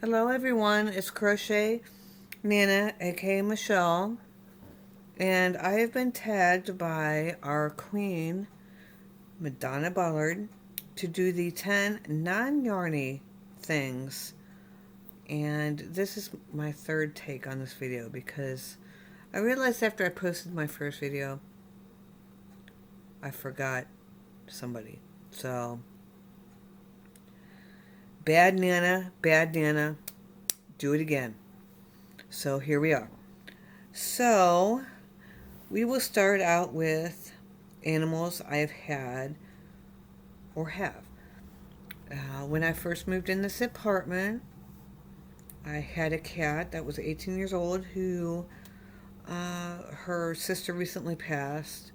Hello everyone, it's Crochet Nana, aka Michelle, and I have been tagged by our queen, Madonna Ballaard, to do the 10 non-yarny things. And this is my third take on this video because I realized after I posted my first video, I forgot somebody. So, bad Nana, do it again. So here we are. So, we will start out with animals I've had or have. When I first moved in this apartment, I had a cat that was 18 years old who her sister recently passed.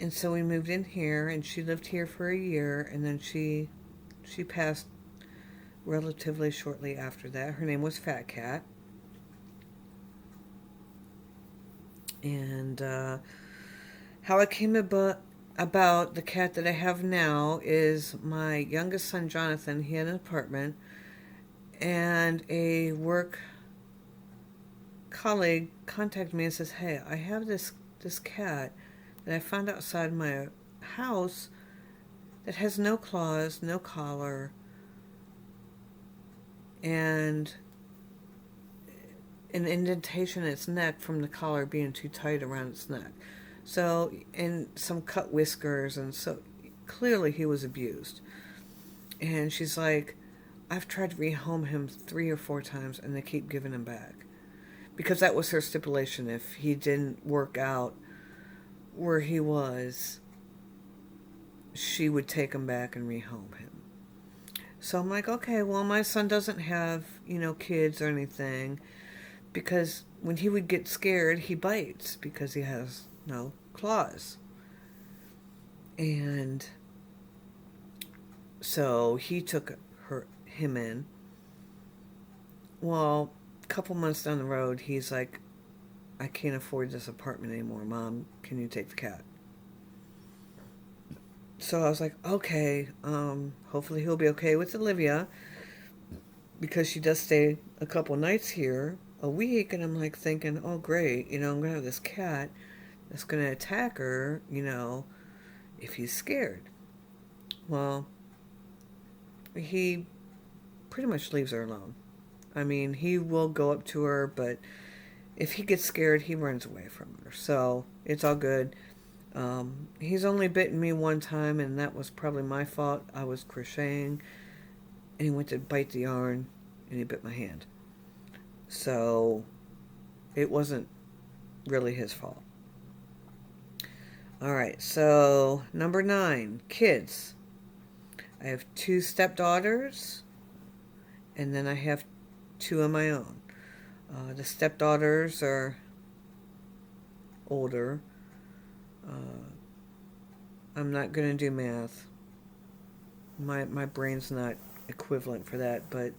And so we moved in here and she lived here for a year and then she passed relatively shortly after that. Her name was Fat Cat. And how I came about the cat that I have now is my youngest son, Jonathan. He had an apartment, and a work colleague contacted me and says, "Hey, I have this cat that I found outside my house that has no claws, no collar, and an indentation in its neck from the collar being too tight around its neck. So, and some cut whiskers, and so clearly he was abused." And she's like, "I've tried to rehome him 3 or 4 times and they keep giving him back." Because that was her stipulation. If he didn't work out where he was, she would take him back and rehome him. So I'm like, okay, well, my son doesn't have, kids or anything. Because when he would get scared, he bites because he has no claws. And so he took him in. Well, a couple months down the road, he's like, "I can't afford this apartment anymore. Mom, can you take the cat?" So I was like, okay, hopefully he'll be okay with Olivia because she does stay a couple nights here a week. And I'm like thinking, oh great, I'm going to have this cat that's going to attack her, if he's scared. Well, he pretty much leaves her alone. I mean, he will go up to her, but if he gets scared, he runs away from her. So it's all good. He's only bitten me one time, and that was probably my fault. I was crocheting, and he went to bite the yarn, and he bit my hand. So it wasn't really his fault. All right, so number 9, kids. I have 2 stepdaughters, and then I have 2 of my own. The stepdaughters are older. I'm not going to do math. My brain's not equivalent for that, but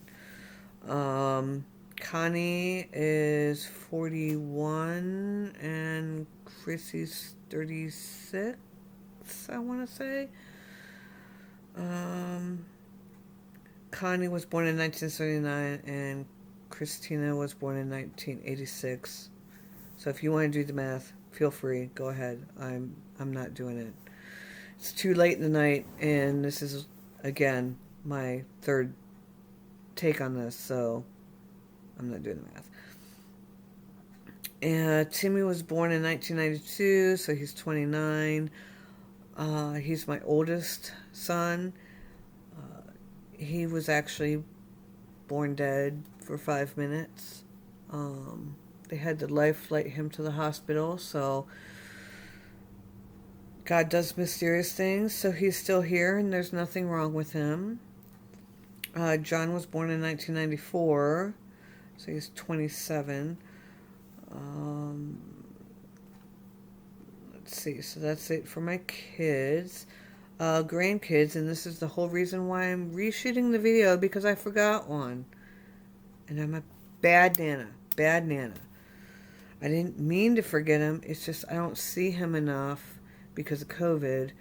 Connie is 41 and Chrissy's 36, I want to say. Connie was born in 1979 and Christina was born in 1986. So if you want to do the math, feel free. Go ahead. I'm not doing it. It's too late in the night, and this is, again, my third take on this, so I'm not doing the math. And Timmy was born in 1992, so he's 29. He's my oldest son. He was actually born dead for 5 minutes. They had to life flight him to the hospital, so God does mysterious things, so he's still here and there's nothing wrong with him. John was born in 1994, so he's 27. Let's see, so that's it for my kids. Grandkids, and this is the whole reason why I'm reshooting the video, because I forgot one. And I'm a bad Nana. I didn't mean to forget him, it's just I don't see him enough because of COVID,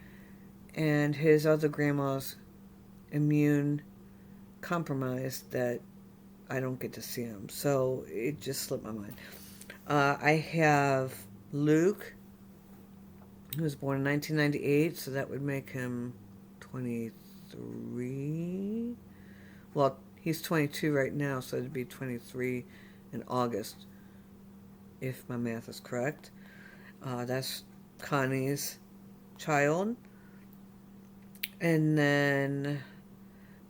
and his other grandma's immune compromised that I don't get to see him. So it just slipped my mind. I have Luke, who was born in 1998, so that would make him 23. Well, he's 22 right now, so it'd be 23 in August, if my math is correct. That's Connie's child. And then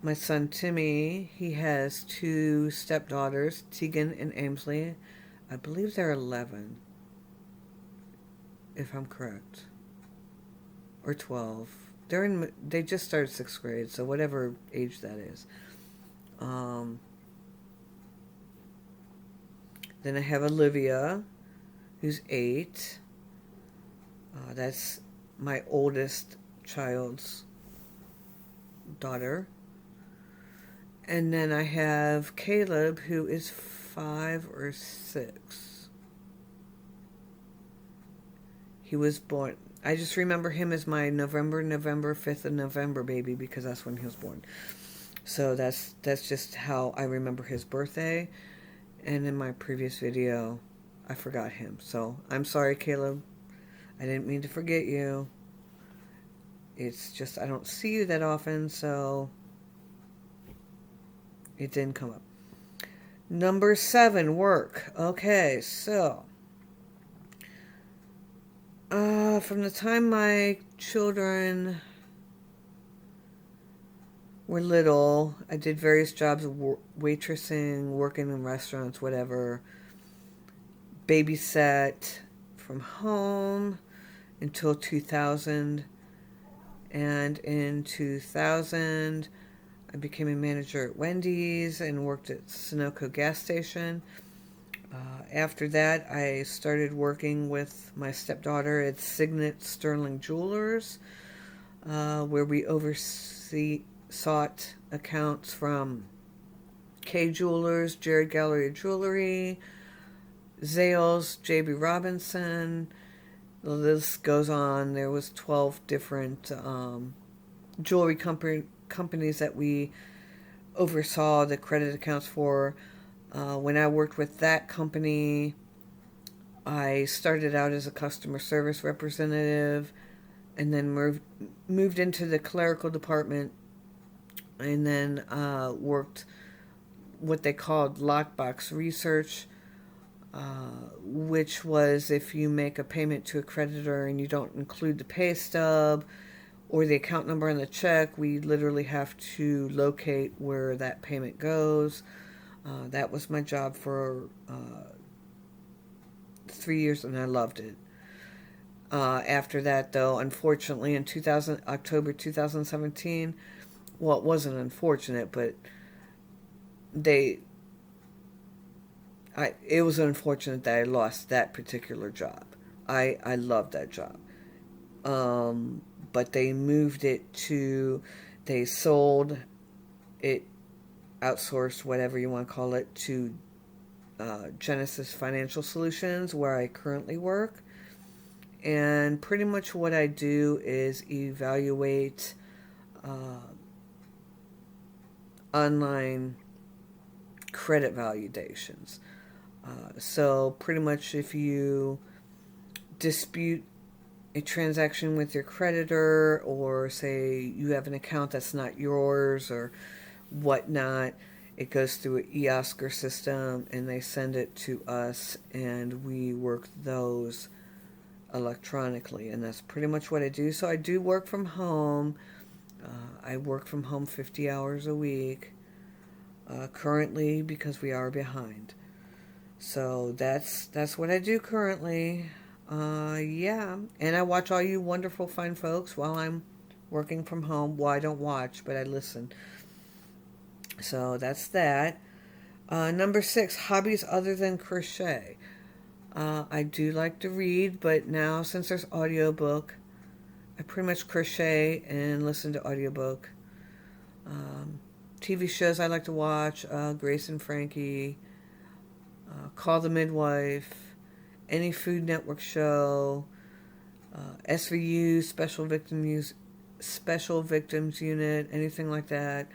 my son Timmy, he has two stepdaughters, Tegan and Amesley. I believe they're 11, if I'm correct, or 12. They just started 6th grade, so whatever age that is. Then I have Olivia, who's 8. That's my oldest child's daughter. And then I have Caleb, who is 5 or 6. He was born, I just remember him as my November 5th of November baby, because that's when he was born. So that's just how I remember his birthday. And in my previous video, I forgot him. So I'm sorry, Caleb. I didn't mean to forget you. It's just I don't see you that often, so it didn't come up. Number 7, work. Okay, so from the time my children were little, I did various jobs of waitressing, working in restaurants, whatever. Babysat from home until 2000. And in 2000, I became a manager at Wendy's and worked at Sunoco gas station. After that, I started working with my stepdaughter at Signet Sterling Jewelers, where we sought accounts from K Jewelers, Jared Gallery of Jewelry, Zales, J.B. Robinson. The list goes on. There was 12 different jewelry companies that we oversaw the credit accounts for. When I worked with that company, I started out as a customer service representative and then moved into the clerical department, and then worked what they called lockbox research, which was if you make a payment to a creditor and you don't include the pay stub or the account number on the check, we literally have to locate where that payment goes. That was my job for 3 years, and I loved it. After that, though, unfortunately, in October 2017, well, it wasn't unfortunate, but it was unfortunate that I lost that particular job. I loved that job. But they sold it, outsourced, whatever you want to call it, to Genesis Financial Solutions, where I currently work. And pretty much what I do is evaluate online credit validations. So pretty much if you dispute a transaction with your creditor, or say you have an account that's not yours or whatnot, it goes through an eOscar system and they send it to us and we work those electronically, and that's pretty much what I do. So I do work from home. I work from home 50 hours a week currently, because we are behind. So that's what I do currently. Yeah, and I watch all you wonderful fine folks while I'm working from home. Well, I don't watch, but I listen. So that's that. Number 6, hobbies other than crochet. I do like to read, but now since there's audiobook, I pretty much crochet and listen to audiobook. TV shows I like to watch, Grace and Frankie, Call the Midwife, any Food Network show, SVU, Special Victims Unit, anything like that.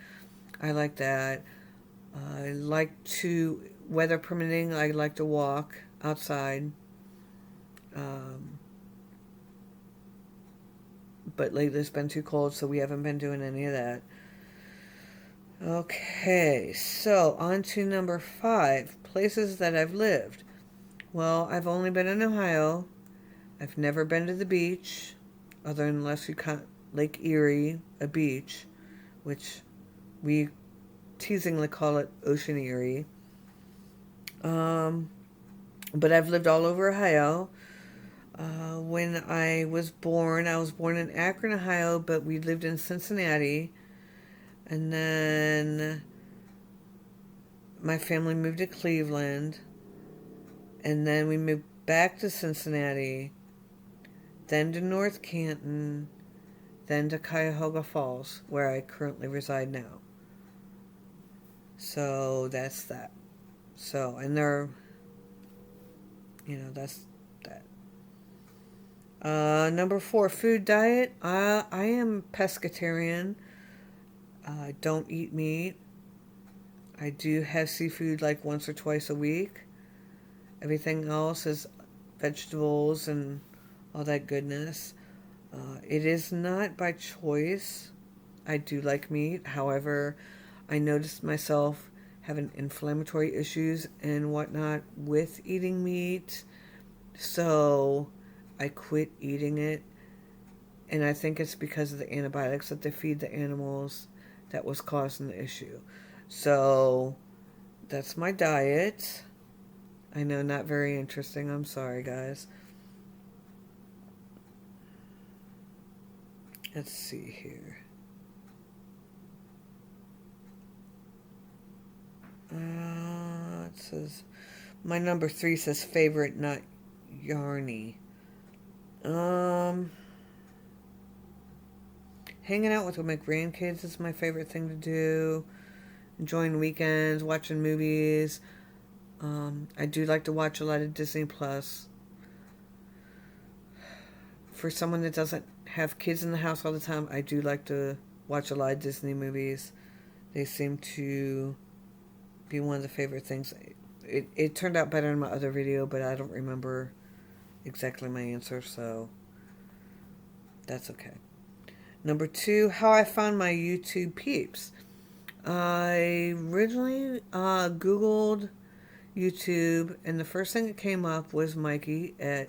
I like that. I like to, weather permitting, I like to walk outside. Um, but lately it's been too cold, so we haven't been doing any of that. Okay, so on to number 5, places that I've lived. Well, I've only been in Ohio. I've never been to the beach, other than unless you count Lake Erie a beach, which we teasingly call it Ocean Erie. Um, but I've lived all over Ohio. When I was born in Akron, Ohio, but we lived in Cincinnati. And then my family moved to Cleveland. And then we moved back to Cincinnati, then to North Canton, then to Cuyahoga Falls, where I currently reside now. So that's that. So, and they're, that's that. Number 4, food diet. I am pescatarian. I don't eat meat. I do have seafood like once or twice a week. Everything else is vegetables and all that goodness. It is not by choice. I do like meat. However, I noticed myself having inflammatory issues and whatnot with eating meat. So I quit eating it. And I think it's because of the antibiotics that they feed the animals that was causing the issue. So that's my diet. I know, not very interesting. I'm sorry, guys. Let's see here. It says, my number 3 says favorite, not yarny. Hanging out with my grandkids is my favorite thing to do. Enjoying weekends, watching movies. I do like to watch a lot of Disney Plus. For someone that doesn't have kids in the house all the time, I do like to watch a lot of Disney movies. They seem to be one of the favorite things. It turned out better in my other video, but I don't remember exactly my answer, so that's okay. Number 2, how I found my YouTube peeps. I originally Googled YouTube, and the first thing that came up was Mikey at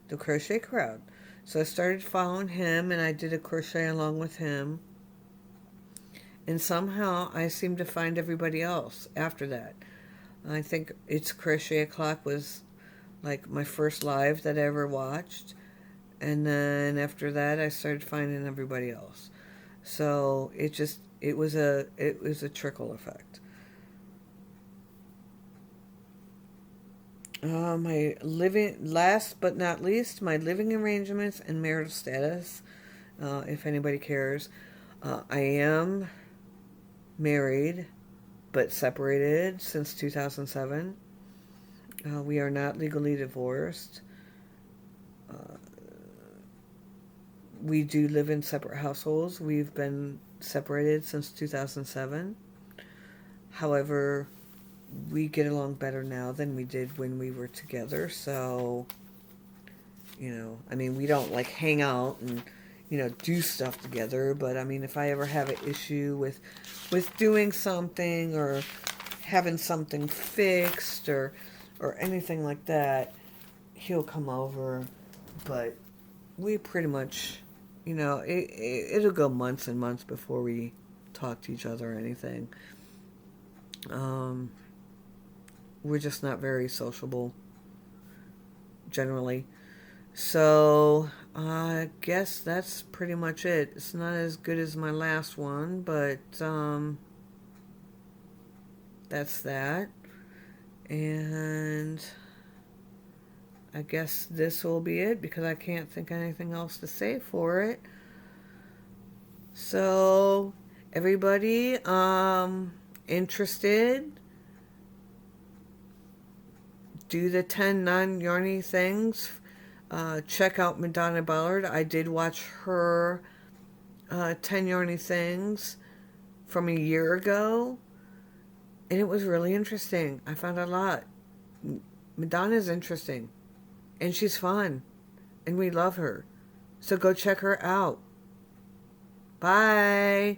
the Crochet Crowd. So I started following him, and I did a crochet along with him. And somehow I seemed to find everybody else after that. I think It's Crochet O'Clock was like my first live that I ever watched. And then after that, I started finding everybody else. So it was a trickle effect. Last but not least, my living arrangements and marital status, if anybody cares. I am married, but separated since 2007. We are not legally divorced. We do live in separate households. We've been separated since 2007. However, we get along better now than we did when we were together. So, we don't like hang out and, do stuff together. But if I ever have an issue with doing something or having something fixed or anything like that, he'll come over. But we pretty much, it'll go months and months before we talk to each other or anything. We're just not very sociable, generally. So, I guess that's pretty much it. It's not as good as my last one, but, that's that. And I guess this will be it because I can't think of anything else to say for it. So, everybody, interested, do the 10 non-yarny things. Check out Madonna Ballaard. I did watch her 10 yarny things. from a year ago, and it was really interesting. I found a lot. Madonna's interesting, and she's fun, and we love her. So go check her out. Bye.